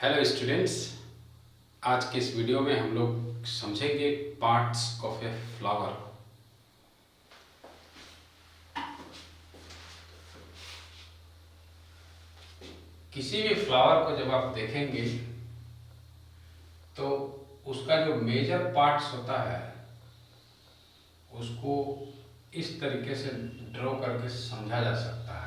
Hello students, आज के इस वीडियो में हम लोग समझेंगे पार्ट्स ऑफ ए फ्लावर। किसी भी फ्लावर को जब आप देखेंगे तो उसका जो मेजर पार्ट्स होता है उसको इस तरीके से ड्रॉ करके समझा जा सकता है।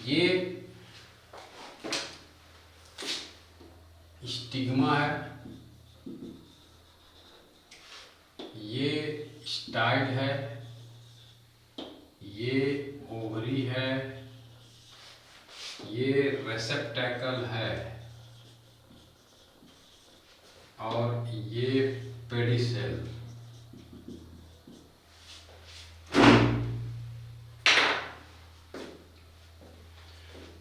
ये स्टिग्मा है, ये स्टाइल है, ये ओवरी है, ये रेसेप्टेकल है और ये पेडिसेल।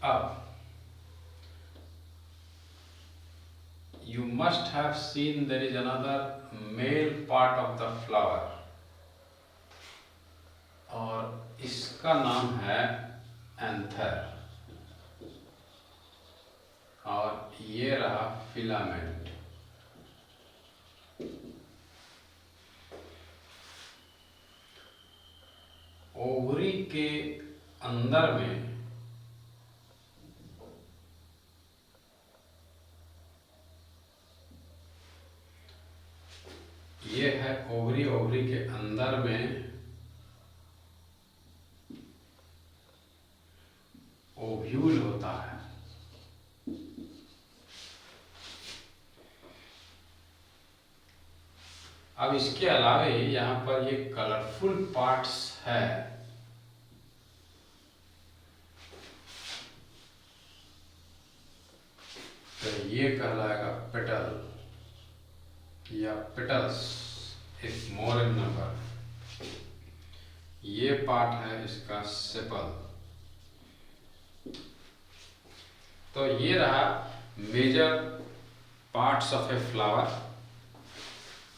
अब you must have seen there is another male part of the flower और इसका नाम है एंथर और ये रहा फिलामेंट। ओवरी के अंदर में ये है ओवरी। ओवरी के अंदर में ओव्यूल होता है। अब इसके अलावे यहाँ पर ये कलरफुल पार्ट्स है। तो ये कहलाएगा पेटल या petals if more in number. ये पार्ट है इसका सेपल। तो ये रहा major parts of a flower.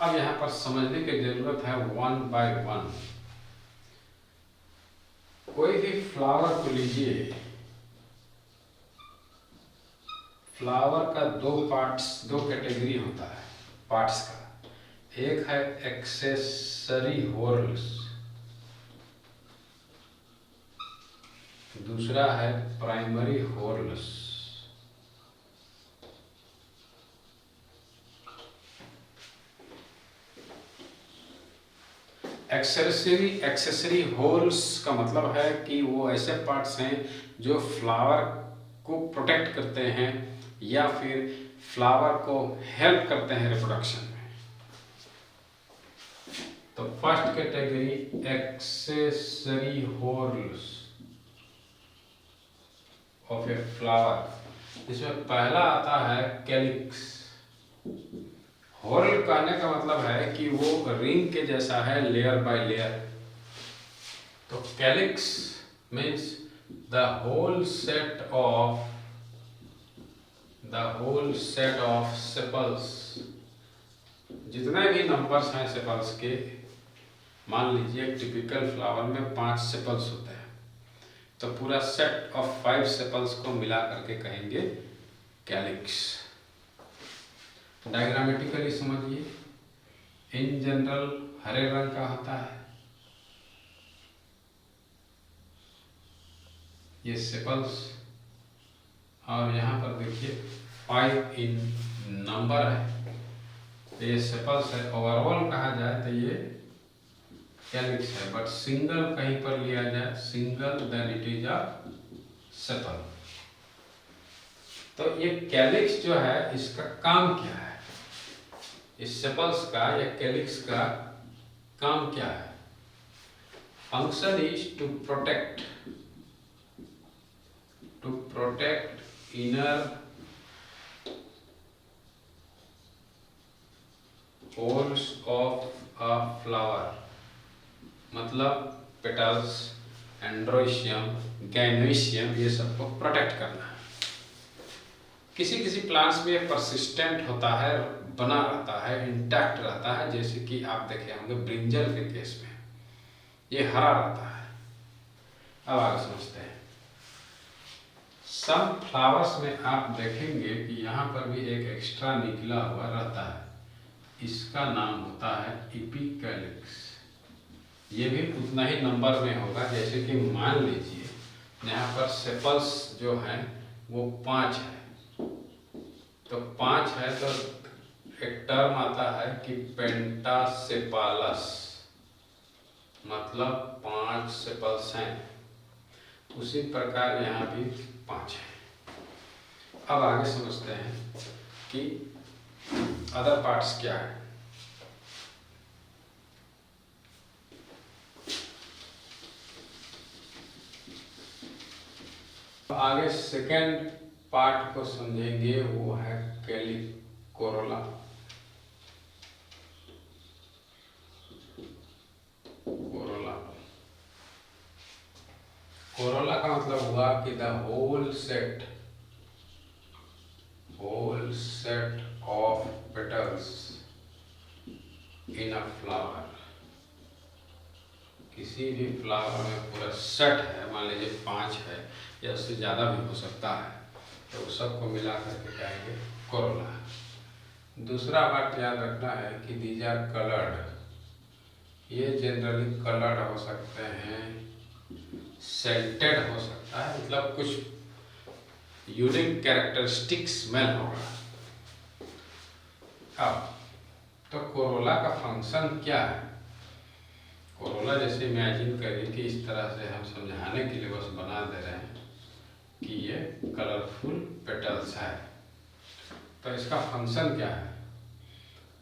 अब यहाँ पर समझने की जरूरत है वन बाय वन। कोई भी फ्लावर को लीजिए, फ्लावर का दो कैटेगरी होता है पार्ट्स का। एक है एक्सेसरी व्हॉर्ल्स, दूसरा है प्राइमरी व्हॉर्ल्स। एक्सेसरी व्हॉर्ल्स का मतलब है कि वो ऐसे पार्ट्स हैं जो फ्लावर को प्रोटेक्ट करते हैं या फिर फ्लावर को हेल्प करते हैं रिप्रोडक्शन में। तो first category accessory whorls of a flower. इसमें पहला आता है कैलिक्स। व्हॉर्ल कहने का मतलब है कि वो रिंग के जैसा है, लेयर बाय लेयर। तो calyx means the whole set of sepals. जितने भी नंबर्स हैं सेपल्स के, मान लीजिए टिपिकल फ्लावर में 5 सेपल्स होते हैं, तो पूरा सेट ऑफ 5 सेपल्स को मिला करके कहेंगे कैलिक्स। डायग्रामेटिकली समझिए, इन जनरल हरे रंग का होता है, ये सेपल्स, और यहाँ पर देखिए 5 इन नंबर है, तो ये सेपल्स है। ओवरऑल कहा जाए तो ये कैलिक्स है, बट सिंगल कहीं पर लिया जाए, single then it is a sepal. तो ये कैलिक्स जो है इसका काम क्या है, इस सेपल्स का या कैलिक्स का काम क्या है? Function is to protect inner whorls of a flower. मतलब पेटल्स, एंड्रोइशियम, गैनोइशियम, ये सबको प्रोटेक्ट करना है। किसी किसी प्लांट्स में परसिस्टेंट होता है, बना रहता है, इंटैक्ट रहता है, जैसे कि आप देखे होंगे ब्रिंजल के केस में ये हरा रहता है। अब आगे समझते हैं। सम फ्लावर्स में आप देखेंगे कि यहाँ पर भी एक एक्स्ट्रा निकला हुआ रहता है, इसका नाम होता है एपिकैलिक्स। ये भी उतना ही नंबर में होगा, जैसे कि मान लीजिए यहाँ पर सेपल्स जो हैं वो 5 है, तो 5 है तो एक टर्म आता है कि पेंटासेपालस, मतलब 5 सेपल्स हैं। उसी प्रकार यहाँ भी 5 है। अब आगे समझते हैं कि अदर पार्ट्स क्या है। आगे सेकेंड पार्ट को समझेंगे, वो है कोरोला। कोरोला का मतलब हुआ कि the whole set of petals in a flower. किसी भी फ्लावर में पूरा सेट है, मान लीजिए 5 है या उससे ज़्यादा भी हो सकता है, तो सबको मिला करके कहेंगे कोरोला। दूसरा बात याद रखना है कि दीज आर कलर्ड। ये जनरली कलर्ड हो सकते हैं, सेंटेड हो सकता है, मतलब कुछ यूनिक कैरेक्टरिस्टिक स्मेल होगा। अब तो कोरोला का फंक्शन क्या है। कोरोला जैसे इमेजिन करिए कि इस तरह से हम समझाने के लिए बस बना दे रहे हैं कि ये कलरफुल पेटल्स है, तो इसका फंक्शन क्या है।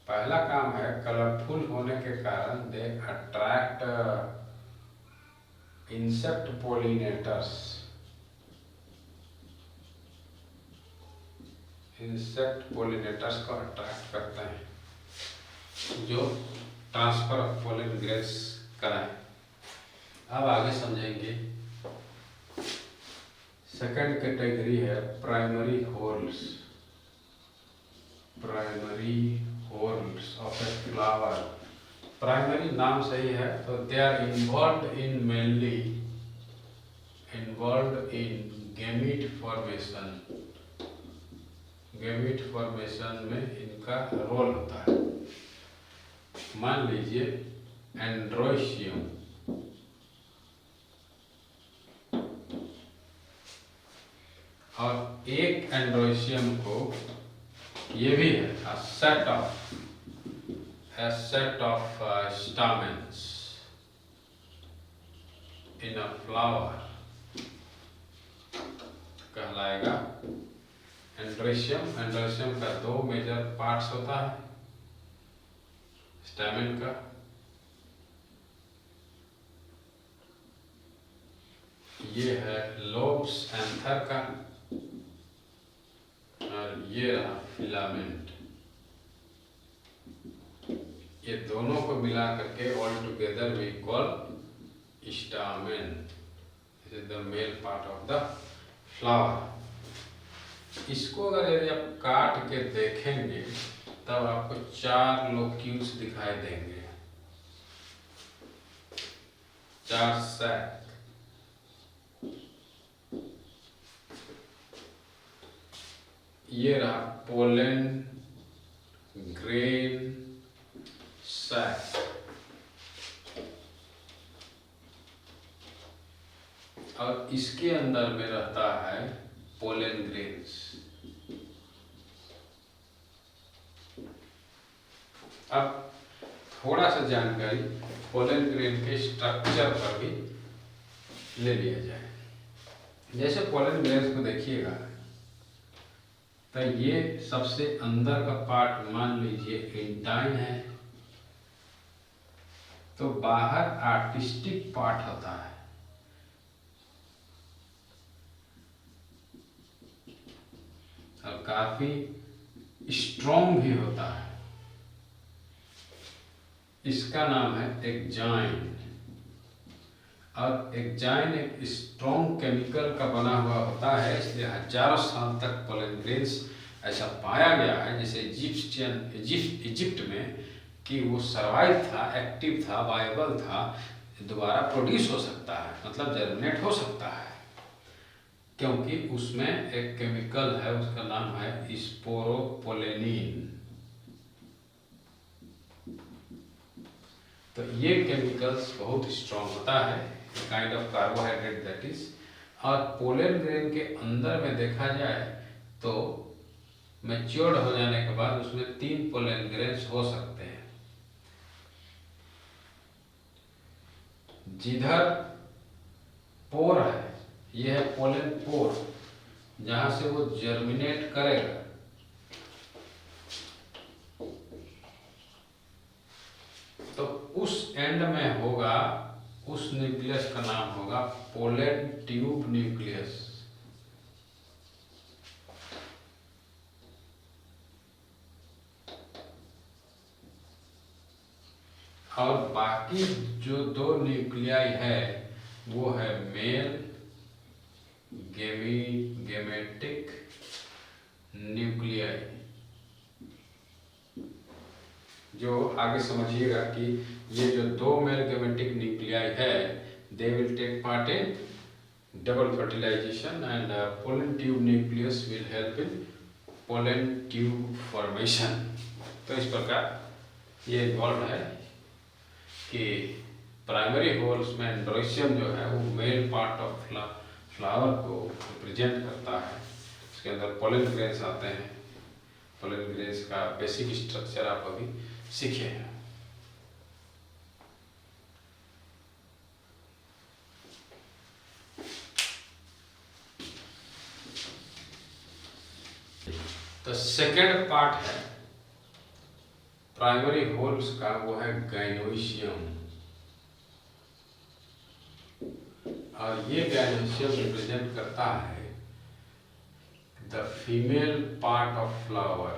पहला काम है, कलरफुल होने के कारण they attract insect pollinators. Insect pollinators को अट्रैक्ट करते हैं, जो ट्रांसफर ऑफ पोलन ग्रेन्स कराएं। अब आगे समझेंगे। सेकंड कैटेगरी है primary whorls. Primary whorls of a flower. Primary नाम सही है, तो they are involved in gamete formation. Gamete formation में इनका रोल होता है। मान लीजिए एंड्रोशियम, और एक एंड्रोशियम को ये भी है a set of stamens in a flower कहलाएगा एंड्रोशियम। एंड्रोशियम का 2 मेजर पार्ट्स होता है स्टैमेन का। ये है लोब्स एंथर का, और ये रहा फिलामेंट। ये दोनों को मिला करके all together we call stamen. This is the male part of the flower. इसको अगर यदि आप काट के देखेंगे तब आपको 4 लोक्यूल्स दिखाई देंगे, 4 सैक। ये रहा पोलन ग्रेन सैक, और इसके अंदर में रहता है पोलन ग्रेन्स। अब थोड़ा सा जानकारी पोलन ग्रेन के स्ट्रक्चर पर भी ले लिया जाए। जैसे पोलन ग्रेन्स को देखिएगा, तो ये सबसे अंदर का पार्ट मान लीजिए इंटाइन है, तो बाहर आर्टिस्टिक पार्ट होता है, और काफी स्ट्रॉन्ग भी होता है। इसका नाम है एक्जाइन। और एग्जाइन एक स्ट्रॉन्ग केमिकल का बना हुआ होता है, इसलिए हजारों साल तक पोलन ग्रेन्स ऐसा पाया गया है जैसे इजिप्ट में कि वो सर्वाइव था, एक्टिव था, वायबल था, दोबारा प्रोड्यूस हो सकता है, मतलब जर्मिनेट हो सकता है, क्योंकि उसमें एक केमिकल है, उसका नाम है स्पोरोपोलेनिन। तो ये केमिकल्स बहुत स्ट्रॉन्ग होता है, kind of carbohydrate that is. और पोलन ग्रेन के अंदर में देखा जाए तो मैच्योर्ड हो जाने के बाद उसमें 3 पोलन ग्रेन्स हो सकते हैं। जिधर पोर है, यह है पोलन पोर, जहां से वो जर्मिनेट करेगा, तो उस एंड में होगा, उस न्यूक्लियस का नाम होगा पोलन ट्यूब न्यूक्लियस। और बाकी जो 2 न्यूक्लियाई है वो है मेल गेमेटिक न्यूक्लियाई, जो आगे समझिएगा कि ये जो 2 मेल गेमेटिक न्यूक्लियाई है, they will take part in double fertilization and pollen tube nucleus will help in pollen tube formation. तो इस प्रकार ये इन्वॉल्व है कि प्राइमरी होल्स में एंड्रोसियम जो है वो मेल पार्ट ऑफ फ्लावर को रिप्रेजेंट करता है, उसके अंदर पोलन ग्रेन्स आते हैं। पोलन ग्रेन्स का बेसिक स्ट्रक्चर आप अभी सीखे हैं। तो सेकेंड पार्ट है प्राइमरी होल्स का, वो है गाइनोसियम। और ये गाइनोसियम रिप्रेजेंट करता है the female part of flower.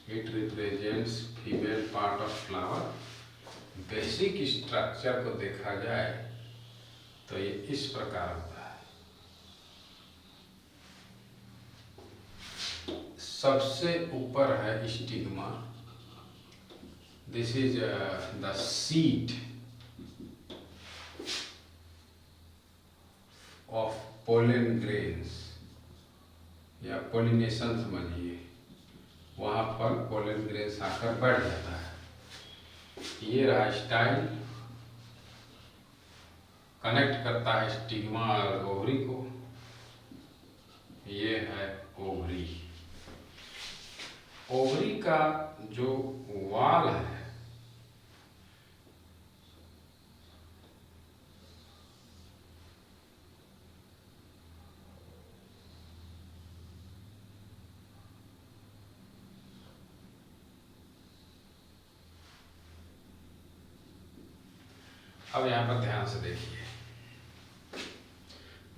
It represents female part of flower. Basic structure को देखा जाए तो ये इस प्रकार होता है। सबसे ऊपर है stigma, this is the seat of pollen grains, या पोलिनेशन समझिए, वहां पर पोलन ग्रेन्स आकर बढ़ जाता है। ये रहा स्टाइल, कनेक्ट करता है स्टिग्मा और ओवरी को। ये है ओवरी। ओवरी का जो वाल है, अब यहां पर ध्यान से देखिए,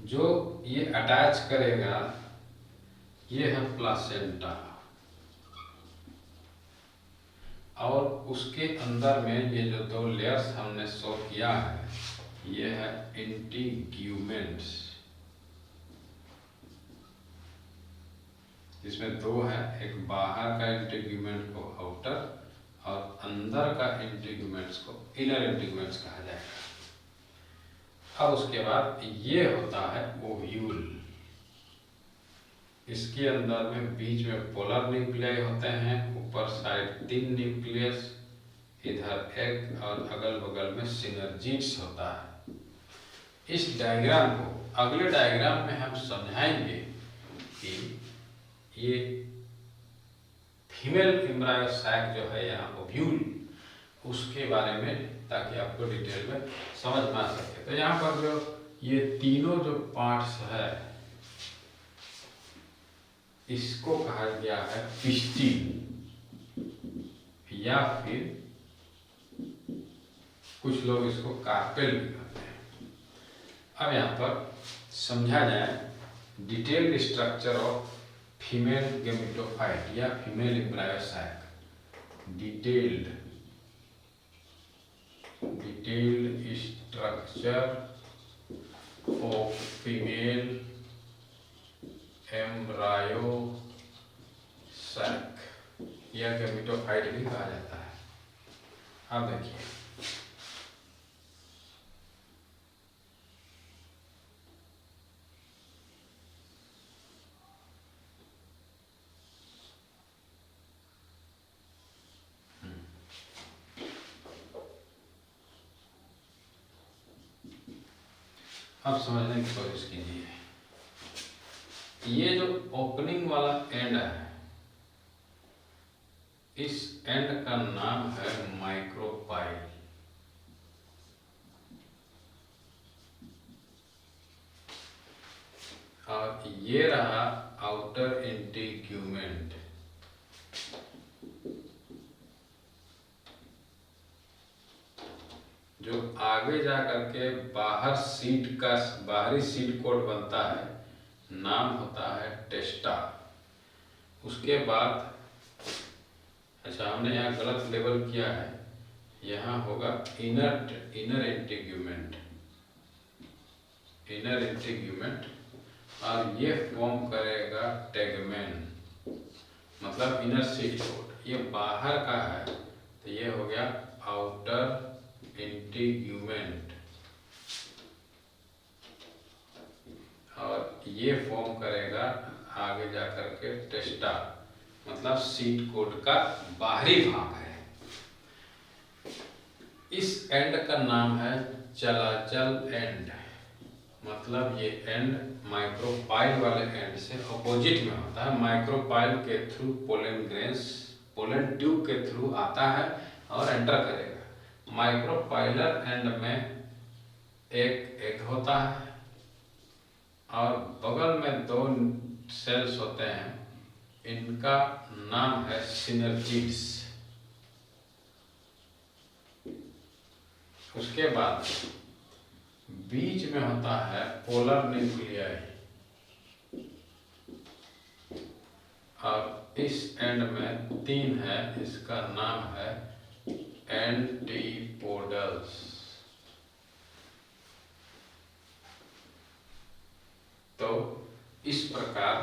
जो ये अटैच करेगा ये है प्लासेंटा, और उसके अंदर में ये जो 2 लेयर्स हमने शो किया है, ये है इंटीग्यूमेंट्स, इसमें 2 है, एक बाहर का इंटीग्यूमेंट को आउटर और अंदर का इंटीग्यूमेंट्स को इनर इंटीग्यूमेंट्स कहा जाएगा। अब उसके बाद ये होता है ओव्यूल। इसके अंदर में बीच में पोलर न्यूक्लियाई होते हैं, ऊपर साइड 3 न्यूक्लियस, इधर एग, और अगल बगल में सिनर्जिड्स होता है। इस डायग्राम को अगले डायग्राम में हम समझाएंगे कि ये फीमेल एम्ब्रायो सैक जो है यहाँ ओव्यूल, उसके बारे में, ताकि आपको डिटेल में समझ में आ सके। तो यहाँ पर जो ये तीनों जो पार्ट्स है, इसको कहा गया है पिस्टिल, या फिर कुछ लोग इसको कार्पेल भी कहते हैं। अब यहाँ पर समझा जाए detailed structure of female gametophyte या female embryo sac. Detailed detailed structure of female embryo sac, यह गैमेटोफाइट भी कहा जाता है। अब देखिए अब समझने की कोशिश कीजिए। ये जो ओपनिंग वाला एंड है, इस एंड का नाम है माइक्रोपाइल। और ये रहा आउटर इंटीग्यूमेंट। जो आगे जा करके बाहरी सीड कोट बनता है, नाम होता है टेस्टा। उसके बाद अच्छा, हमने यहाँ गलत लेबल किया है, यहाँ होगा इनर इंटीग्यूमेंट और ये फॉर्म करेगा टेगमेन, मतलब इनर सीड कोट। ये बाहर का है तो ये हो गया आउटर इंटीग्यूमेंट, और ये फॉर्म करेगा आगे जाकर के टेस्टा, मतलब सीड कोट का बाहरी भाग है। इस एंड का नाम है चलाचल एंड, मतलब ये एंड माइक्रोपाइल वाले एंड से अपोजिट में होता है। माइक्रोपाइल के थ्रू पोलन ट्यूब के थ्रू आता है और एंटर करेगा। माइक्रोपाइलर एंड में एक एग होता है और बगल में 2 सेल्स होते हैं, इनका नाम है सिनर्जिड्स। उसके बाद बीच में होता है पोलर न्यूक्लियाई और इस एंड में 3 है, इसका नाम है एंटीपोडल्स। तो इस प्रकार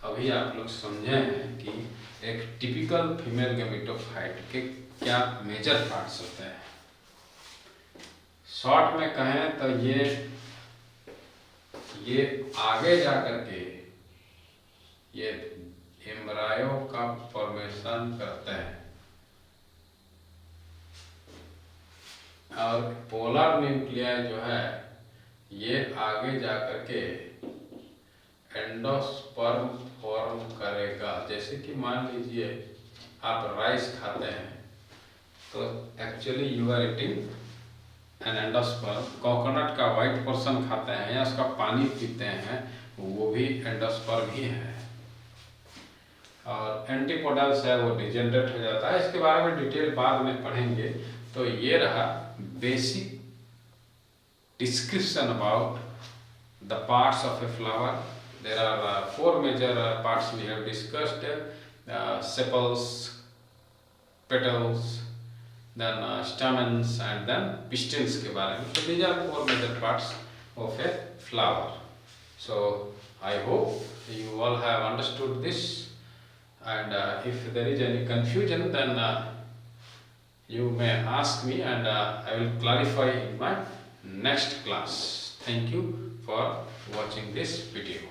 अभी आप लोग समझे हैं कि एक टिपिकल फीमेल गैमेटोफाइट के क्या मेजर पार्ट्स होते हैं। शॉर्ट में कहें तो ये आगे जाकर के ये एम्ब्रायो का फॉर्मेशन करते हैं और पोलर न्यूक्लियाई जो है ये आगे जाकर के एंडोस्पर्म फॉर्म करेगा। जैसे कि मान लीजिए आप राइस खाते हैं तो actually you are eating an endosperm. Coconut का वाइट पोर्शन खाते हैं या उसका पानी पीते हैं, वो भी एंडोस्पर्म ही है। और एंटीपोडल्स है वो डिजेनरेट हो जाता है, इसके बारे में डिटेल बाद में पढ़ेंगे। तो ये रहा basic description about the parts of a flower. There are 4 major parts we have discussed: sepals, petals, then stamens, and then pistils के बारे में। So these are 4 major parts of a flower. So I hope you all have understood this, and if there is any confusion, then you may ask me, and I will clarify in my next class. Thank you for watching this video.